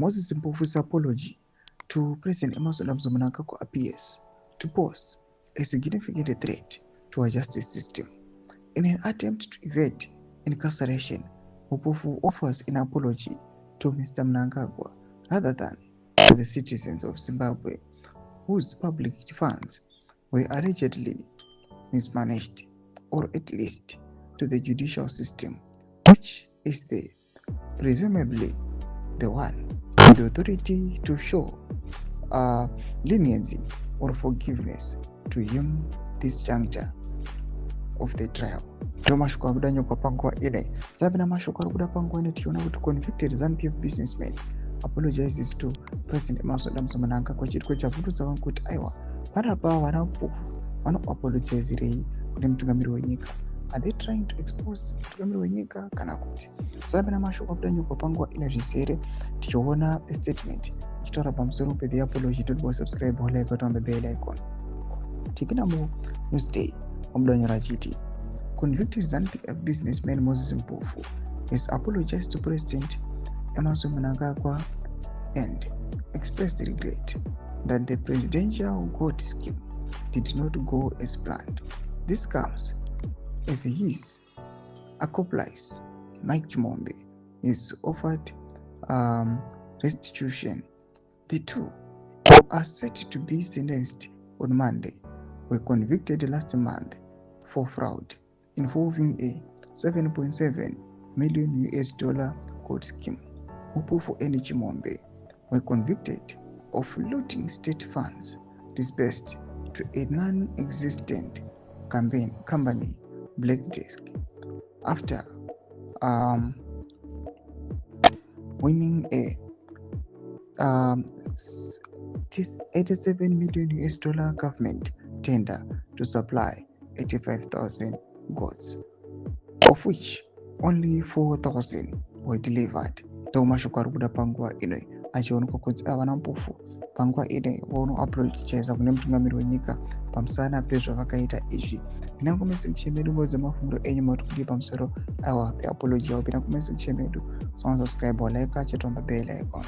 Moses Mpofu's apology to President Mnangagwa appears to pose a significant threat to our justice system. In an attempt to evade incarceration, Mpofu offers an apology to Mr. Mnangagwa rather than to the citizens of Zimbabwe whose public funds were allegedly mismanaged, or at least to the judicial system, which is presumably the one with the authority to show leniency or forgiveness to him this juncture of the trial. Mashuko akudanyo papangwa ine sabina mashuko akudapangwa ine tiona kuti convicted ZANU-PF businessman apologizes to President Mnangagwa chitiko chavhundutsa vanhu kuti aiwa panapa vana Mpofu vanoapologizirei kune mutungamiri wenyika. Are they trying to expose mutungamiri wenyika kana kuti? Sabina mashuko akudanyo papangwa ine zvizere tichiona a statement ichitaura pamusoro pe apology. Don't subscribe or like on the bell icon. Tikina mu Newsday pamudanyo rachiti convicted ZANU-PF businessman Moses Mpofu has apologized to President Mnangagwa and expressed regret that the presidential gold scheme did not go as planned. This comes as his accomplice, Mike Chimombe, is offered restitution. The two, who are set to be sentenced on Monday, were convicted last month for fraud involving a $7.7 million gold scheme. Mpofu and Chimombe were convicted of looting state funds disbursed to a non-existent company, Black Desk, after winning a $87 million government tender to supply 85,000 goats, of which only 4,000 were delivered. Mashuko ari kuda panguva ino achionekwa kuti vana Mpofu panguva ino vono apologize kune mutungamiri wenyika pamusana pezvavakaita izvi. Pina kumese kuchemedu bodza mafunguro enyu mauti kudi pamusoro awa pe apology yavo. Pina kumese kuchemedu subscribe or like, check on the bell icon.